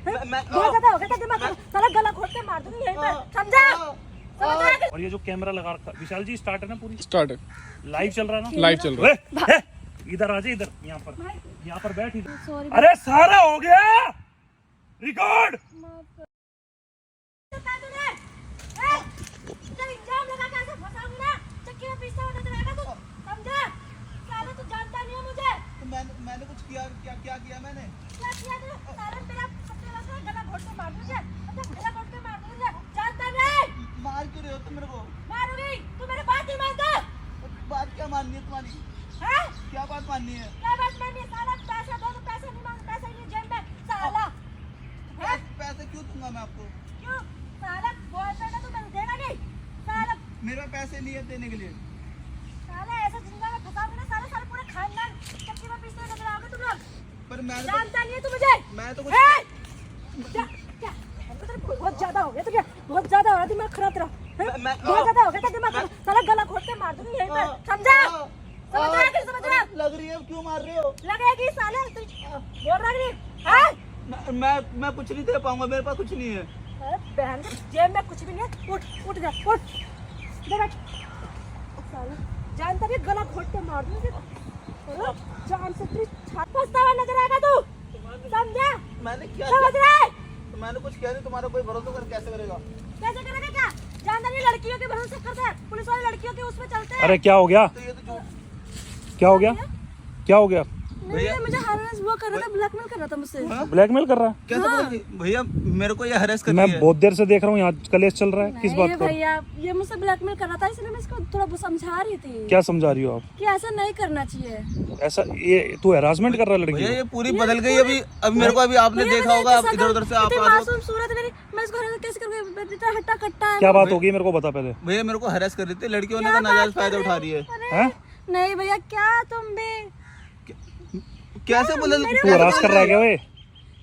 बहुत ज्यादा हो गया था दिमाग में, साला गला घोट के मार दूंगी यहीं पे, समझा? समझा? और ये जो कैमरा लगा रखा विशाल जी, स्टार्ट है ना पूरी? स्टार्ट है, लाइव चल रहा है ना? लाइव चल रहा है। इधर आ जा, इधर यहाँ पर बैठ इधर। सॉरी। अरे सारा हो गया रिकॉर्ड। मैंने कुछ किया? क्या किया मैंने? क्या किया तूने? साला तेरा गला घोट के मार दूंगी, गला घोट के मार दूंगी, जानता नहीं? मार क्यों रहे हो तुम मेरे को? मारूंगी, तू मेरी बात नहीं मानता? बात क्या माननी है तुम्हारी? हैं? क्या बात माननी है? क्या बात माननी है? साला पैसा दो तो पैसा नहीं मांग, पैसा नहीं जेब में, साला। हैं? पैसे क्यों दूंगा मैं आपको? क्यों? साला बॉयफ्रेंड है, तू मैंने देगा नहीं? साला मेरे पास पैसे नहीं है देने के लिए। साला ऐसा जिंदा में फंसाओगे ना, साला साला पूरे खानदान चक्की में पीसने नजर आओगे तुम लोग। पर मैं जानता नहीं है तू मुझे? मैं तो कुछ क्या क्या बहुत ज्यादा हो गया तुझे, बहुत ज्यादा हो रहा दिमाग खराब तेरा। मैं बहुत ज्यादा हो गया था दिमाग खराब, साला गला घोट के मार दूंगी यहीं पे, समझा? समझ रहा है कि समझ रहा? लग रही है, क्यों मार रहे हो? लगेगी साले, तू बोल रहा नहीं? हैं? मैं कुछ नहीं दे पाऊंगा, मेरे पास कुछ नहीं है। अरे बहन के जेब में कुछ भी नहीं है, उठ जा, उठ इधर बैठ। साला जानता नहीं, गला घोट के मार दूंगी, जान से तेरी छाती फंसता हुआ नजर आएगा तू, समझा? मैंने क्या समझ रहा है? मैंने कुछ किया नहीं, तुम्हारा कोई भरोसा कर कैसे करेगा? कैसे करेगा? क्या जानता नहीं, लड़कियों के भरोसे करता है, पुलिस वाली लड़कियों के उसमें चलते हैं। अरे क्या हो गया? तो ये तो झूठ। क्या हो गया? क्या हो गया? नहीं, मुझे हरास वो कर रहा था, ब्लैकमेल कर रहा था मुझसे। ब्लैकमेल कर रहा है? कैसे बोल रही? भैया मेरे को ये हरेस कर मैं रही है। बहुत देर से देख रहा हूँ यहाँ कलेश चल रहा है, किस बात नहीं पर? भैया, ये मुझसे ब्लैकमेल कर रहा था, इसलिए मैं इसको थोड़ा समझा रही थी क्या समझा रही हो आप? कि ऐसा नहीं करना चाहिए। ऐसा ये तू हरासमेंट कर रहा है लड़की भैया को? ये पूरी बदल गई अभी मेरे को अभी आपने देखा होगा, आप इधर उधर से आप इतनी आ रहे हो। मासूम सूरत मेरी, मैं इसको हरास कैसे करूंगी? इतना हट्टा कट्टा है। क्या बात होगी मेरे को बता पहले। भैया मेरे को हरेस कर रही थी, लड़की होने का नाजायज फायदा उठा रही है। हैं? नहीं भैया, क्या तुम भी कैसे बदल? तू हरास कर रहा है क्या वे?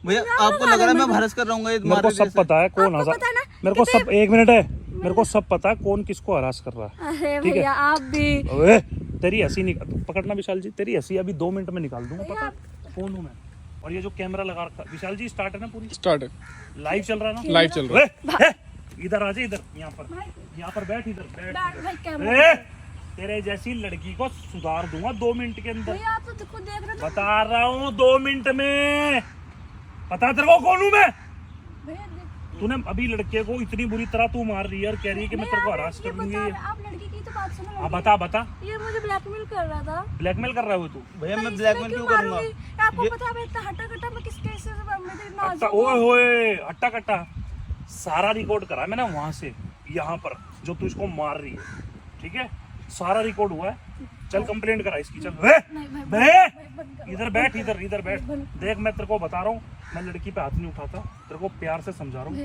भैया आपको लग रहा है मैं हरेस कर रहा हूँ? मेरे को सब पता है कौन आपको हरास, पता है ना? मेरे को सब, एक मिनट है, मेरे को सब पता है कौन किसको हरास कर रहा है। अरे ठीक है। भैया आप भी ओए तेरी हंसी निकाल, पकड़ना विशाल जी, तेरी हंसी अभी 2 मिनट में निकाल दूंगा, पता कौन हूँ मैं। और ये जो कैमरा लगा रखा विशाल जी, स्टार्ट है ना पूरी? स्टार्ट है, लाइव चल रहा है ना? लाइव चल रहा है। इधर आ जा, इधर यहाँ पर बैठ, इधर बैठ। भाई कैमरा। तेरे जैसी लड़की को सुधार दूंगा 2 मिनट के अंदर, भैया आप तो खुद देख रहे थे। बता रहा हूँ 2 मिनट में। पता तेरे को कौन हूँ मैं? भैया देख, तूने अभी लड़के को इतनी बुरी तरह तू मार रही है और कह रही है कि मैं तेरे को हरास कर दूंगी। आप लड़की की तो बात सुनो। हाँ बता। ये मुझे ब्लैकमेल कर रहा था। ब्लैकमेल कर रहा है तू? भैया मैं इसमें ब्लैकमेल क्यों करूंगा? मारूंगी? आपको पता है मैं इतना हट्टा कट्टा मैं किस केस से हट्टा, ओए होए हट्टा कट्टा सारा रिकॉर्ड करा है मैंने वहां से यहाँ पर, जो तू इसको मार रही है, ठीक है? सारा रिकॉर्ड हुआ है। चल कंप्लेंट करा इसकी, चल। इधर बैठ, इधर बैठ। देख मैं तेरे को बता रहा हूँ, मैं लड़की पे हाथ नहीं उठाता, तेरे को प्यार से समझा रहा हूँ।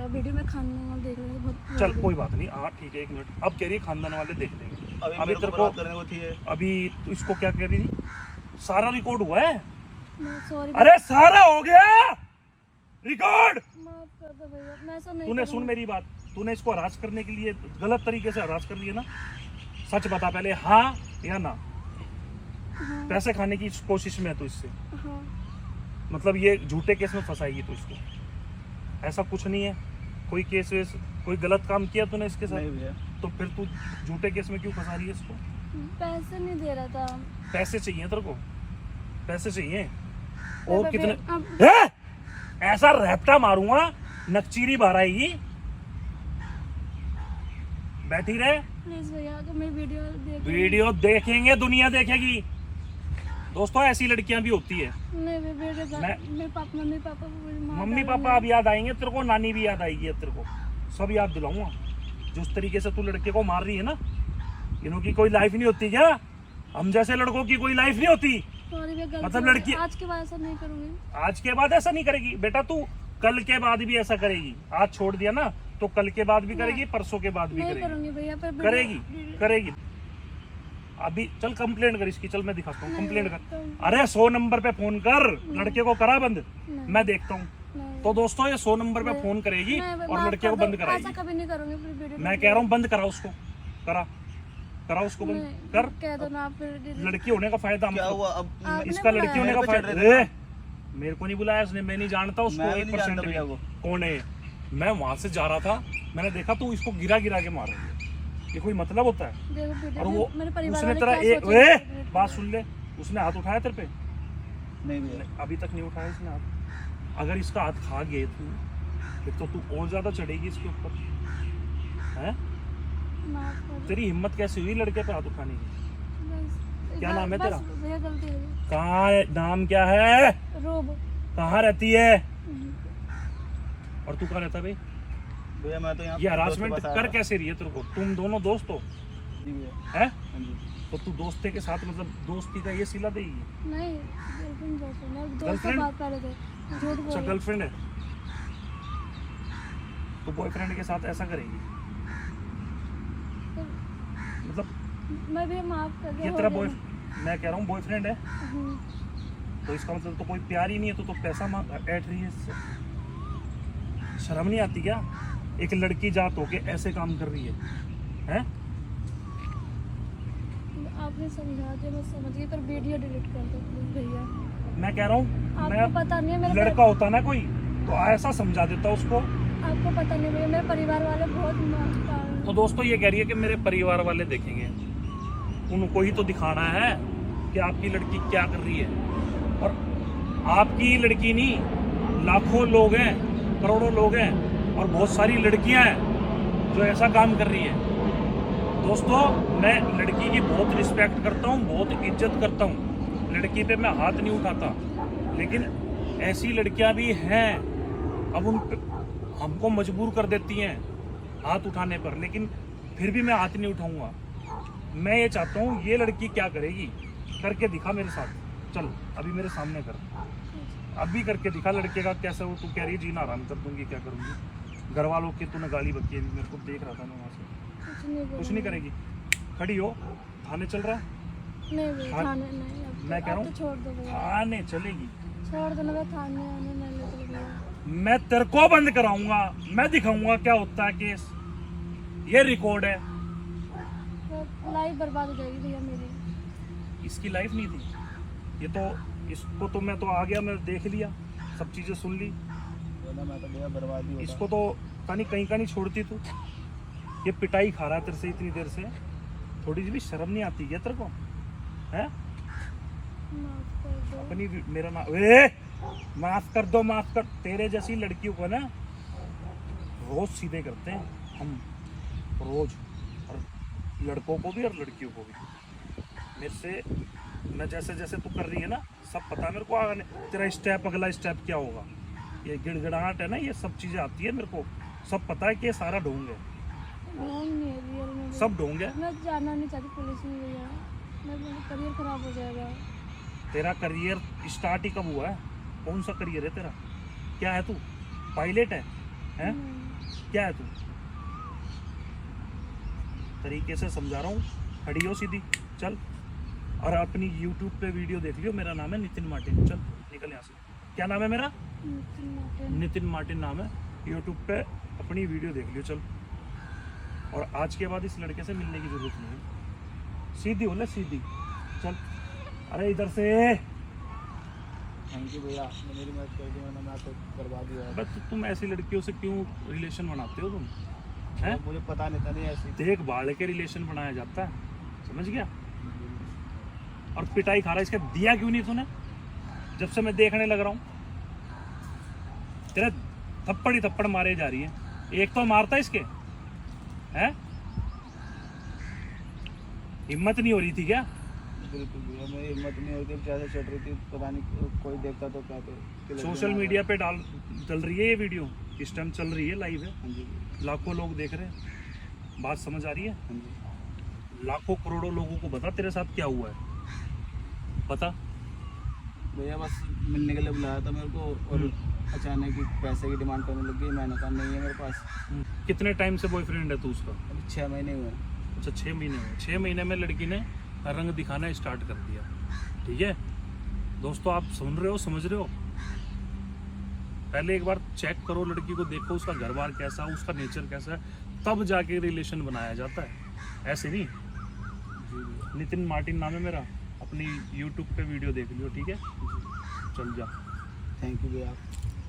वीडियो में खाना देख रहे हैं। चल कोई बात नहीं, हाँ ठीक है, 1 मिनट। अब कह रही है खानदान वाले देख लेंगे। अभी तेरे को बर्बाद करने को थी ये। अभी तू इसको क्या कह रही थी? सारा रिकॉर्ड हुआ है। सॉरी, अरे सारा हो गया रिकॉर्ड। माफ कर दो भैया, मैं ऐसा नहीं तूने सुन मेरी बात, तूने इसको हरास करने के लिए गलत तरीके से हरास कर लिया ना? सच बता पहले, हाँ या ना? हाँ। पैसे खाने की कोशिश में है तू इससे? हाँ। मतलब ये झूठे केस में फंसाएगी तू इसको? ऐसा कुछ नहीं है, कोई केस वेस, कोई गलत काम किया तूने इसके नहीं साथ? भैया। तो फिर तू झूठे केस में क्यों फंसा रही है इसको? पैसे नहीं दे रहा था। पैसे चाहिए तेरे को? पैसे चाहिए? और कितने? अब है? ऐसा रैप्टा मारूंगा नकचीरी बाहर आएगी। बैठी रहे, प्लीज भैया, अगर मैं वीडियो देखेंगे, दुनिया देखेगी। दोस्तों ऐसी लड़कियां भी होती है। नहीं वीडियो मेरे पापा मम्मी पापा अब याद आएंगे तेरे को, नानी भी याद आएगी अब तेरे को, सब याद दिलाऊंगा। जिस तरीके से तू लड़के को मार रही है ना, इनों की कोई लाइफ नहीं होती क्या? हम जैसे लड़कों की कोई लाइफ नहीं होती। मतलब लड़की आज के बाद ऐसा नहीं करूंगी। आज के बाद ऐसा नहीं करेगी बेटा, तू कल के बाद भी ऐसा करेगी। आज छोड़ दिया ना तो कल के बाद भी करेगी, परसों के बाद भी करेगी। भैया करेगी। अभी चल कंप्लेंट कर इसकी, चल मैं दिखाता हूँ, कंप्लेंट कर। अरे 100 नंबर पे फोन कर, लड़के को करा बंद, मैं देखता हूँ। तो दोस्तों ये 100 नंबर पे फोन करेगी और लड़के को बंद कराएगी। ऐसा कभी नहीं करूंगी। मैं कह रहा हूँ बंद करा उसको, करा उसको बंद कर। कह दो ना आप। लड़की होने का फायदा क्या मतलब हुआ अब? इसका लड़की होने का फायदा। मेरे को नहीं बुलाया उसने, मैं नहीं जानता उसको मैं भी 1% नहीं जानता भैया वो। कौन है। मैं वहां से जा रहा था, मैंने देखा तू इसको गिरा गिरा के मार रही है, ये कोई मतलब होता है। देखो बेटे, और वो मेरे परिवार उसने वाले तेरा क्या एक सोचेंगे? बात सुन ले, उसने हाथ उठाया तेरे पे? नहीं भैया, अभी तक नहीं उठाया इसने हाथ। अगर इसका हाथ खा गए तू, फिर तो तू और ज्यादा चढ़ेगी इसके ऊपर हैं। माफ कर दो। तेरी हिम्मत कैसे हुई लड़के पे हाथ उठाने की? बस- क्या नाम है बस तेरा? भैया गलती है। कहाँ है, नाम क्या है, रोब। कहाँ रहती है, और तू कहाँ रहता है भाई? भैया मैं तो यहाँ ये दोस्त के हरासमेंट पास आया कर था। कैसे रही है तेरे को? तुम दोनों दोस्त हो जी भैया, हैं? हाँ जी। तो तू दोस्ते के साथ मतलब दोस्ती का ये सिला देगी? नहीं, गर्लफ्रेंड बॉयफ्रेंड है। दोस्त Girlfriend? से बात पहले थे, झूठ अच्छा बोल। गर्लफ्रेंड है तो बॉयफ्रेंड के साथ ऐसा करेगी? मतलब मैं भी माफ कर ये दो। तेरा बॉय, मैं कह रहा हूँ बॉयफ्रेंड है हम्म, तो इसका मतलब तो कोई प्यार ही नहीं है, तो पैसा ऐड रही है इससे। शर्म नहीं आती क्या? एक लड़की जात होके ऐसे काम कर रही है हैं? आपने समझा दिया, मैं समझ गई, पर वीडियो डिलीट कर दो प्लीज भैया। मैं कह रहा हूँ, आपको पता नहीं है मेरे लड़का होता ना कोई तो ऐसा समझा देता उसको। आपको पता नहीं भैया, मेरे परिवार वाले बहुत मारता तो दोस्तों ये कह रही है कि मेरे परिवार वाले देखेंगे, उनको ही तो दिखाना है कि आपकी लड़की क्या कर रही है। और आपकी लड़की नहीं, लाखों लोग हैं, करोड़ों लोग हैं, और बहुत सारी लड़कियां हैं जो ऐसा काम कर रही हैं। दोस्तों मैं लड़की की बहुत रिस्पेक्ट करता हूँ, बहुत इज्जत करता हूँ, लड़की पे मैं हाथ नहीं उठाता, लेकिन ऐसी लड़कियां भी हैं, अब उन हमको मजबूर कर देती हैं हाथ उठाने पर, लेकिन फिर भी मैं हाथ नहीं उठाऊंगा। मैं ये चाहता हूँ ये लड़की क्या करेगी, करके दिखा मेरे साथ, चल अभी मेरे सामने कर, अभी करके दिखा लड़के का कैसा हो। तू कह रही है जीना आराम कर दूंगी, क्या करूंगी, घर वालों की तूने गाली बकी, अभी मेरे को देख रहा था मैं वहाँ से। कुछ नहीं करेगी, खड़ी हो, थाने चल रहा है? नहीं भैया, हाँ, थाने नहीं। अब मैं तो- कह रहा अब हूँ तो छोड़ दो भैया, थाने चलेगी, छोड़ दो ना भैया, थाने आने मैं ले चल भैया। मैं तेरे को बंद कराऊंगा, मैं दिखाऊंगा क्या होता है केस, ये रिकॉर्ड है। लाइफ बर्बाद हो जाएगी भैया मेरी। इसकी लाइफ नहीं थी ये तो, इसको तो मैं तो आ गया, मैं देख लिया, सब चीजें सुन ली, वरना मैं तो भैया बर्बाद ही होता। इसको तो पता नहीं कहीं का नहीं छोड़ती तू। ये पिटाई खा रहा है तेरे से इतनी देर से, थोड़ी सी भी शर्म नहीं आती क्या तेरे को है? माफ कर दो। अपनी मेरा नाम माफ कर दो, माफ कर। तेरे जैसी लड़कियों को ना रोज सीधे करते हैं हम, रोज, और लड़कों को भी और लड़कियों को भी। मेरे से मैं जैसे जैसे तू कर रही है ना, सब पता है मेरे को, आगे तेरा स्टेप, अगला स्टेप क्या होगा, ये गिड़गिड़ाहट है ना, ये सब चीजें आती है मेरे को, सब पता है कि ये सारा ढोंग है, ढोंग नहीं है, रियल में भैया। सब ढोंग है। मैं जाना नहीं चाहती पुलिस में भैया, मेरा करियर खराब हो जाएगा। तेरा करियर स्टार्ट ही कब हुआ है? कौन सा करियर है तेरा? क्या है तू, पायलट है हैं? क्या है तू? तरीके से समझा रहा हूँ, खड़ी हो सीधी, चल। और अपनी YouTube पे वीडियो देख लियो, मेरा नाम है नितिन मार्टिन, चल निकल यहाँ से। क्या नाम है मेरा? नितिन मार्टिन नाम है। YouTube पे अपनी वीडियो देख लियो, चल। और आज के बाद इस लड़के से मिलने की जरूरत नहीं है, सीधी हो ले, सीधी चल। अरे इधर से, थैंक यू भैया, आपने मेरी मदद कर दी, वरना मैं तो बर्बाद ही होता। बस तुम ऐसी लड़कियों से क्यों रिलेशन बनाते हो तुम हैं? मुझे पता नहीं था, नहीं ऐसी। देख भाड़ के रिलेशन बनाया जाता है, समझ गया? और पिटाई खा रहा है, इसका दिया क्यों नहीं तूने? जब से मैं देखने लग रहा हूँ तेरा थप्पड़ ही थप्पड़ मारे जा रही है, एक तो मारता इसके हैं, हिम्मत नहीं हो रही थी क्या? बिल्कुल भैया, मेरी हिम्मत नहीं होती, जैसे चढ़ रही थी, पता नहीं कोई देखता तो क्या तो सोशल मीडिया पे डाल चल रही है ये वीडियो, इस टाइम चल रही है, लाइव है, हाँ जी, लाखों लोग देख रहे हैं, बात समझ आ रही है? हाँ जी लाखों करोड़ों लोगों को बता तेरे साथ क्या हुआ है, बता। भैया, बस मिलने के लिए बुलाया था मेरे को, और अचानक ही पैसे की डिमांड करने लग गई। मैंने कहा नहीं है मेरे पास। कितने टाइम से बॉयफ्रेंड है तू उसका? अभी 6 महीने हुए। अच्छा 6 महीने हुए, 6 महीने में लड़की ने रंग दिखाना स्टार्ट कर दिया, ठीक है दोस्तों, आप सुन रहे हो, समझ रहे हो? पहले एक बार चेक करो लड़की को, देखो उसका घर बार कैसा है, उसका नेचर कैसा है, तब जाके रिलेशन बनाया जाता है, ऐसे नहीं। नितिन मार्टिन नाम है मेरा, अपनी YouTube पे वीडियो देख लियो, ठीक है, चल जा। थैंक यू भैया।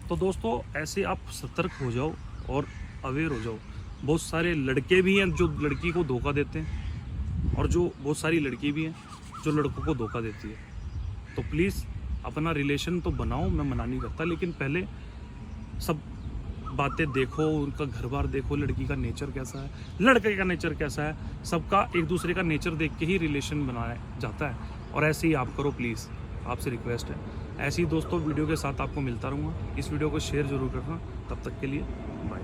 तो दोस्तों ऐसे आप सतर्क हो जाओ और अवेयर हो जाओ। बहुत सारे लड़के भी हैं जो लड़की को धोखा देते हैं और जो बहुत सारी लड़की भी हैं जो लड़कों को धोखा देती है। तो प्लीज़ अपना रिलेशन तो बनाओ, मैं मना नहीं करता, लेकिन पहले सब बातें देखो, उनका घर बार देखो, लड़की का नेचर कैसा है, लड़के का नेचर कैसा है, सबका एक दूसरे का नेचर देख के ही रिलेशन बनाया जाता है। और ऐसे ही आप करो प्लीज़, आपसे रिक्वेस्ट है। ऐसे ही दोस्तों वीडियो के साथ आपको मिलता रहूँगा। इस वीडियो को शेयर ज़रूर करना। तब तक के लिए बाय।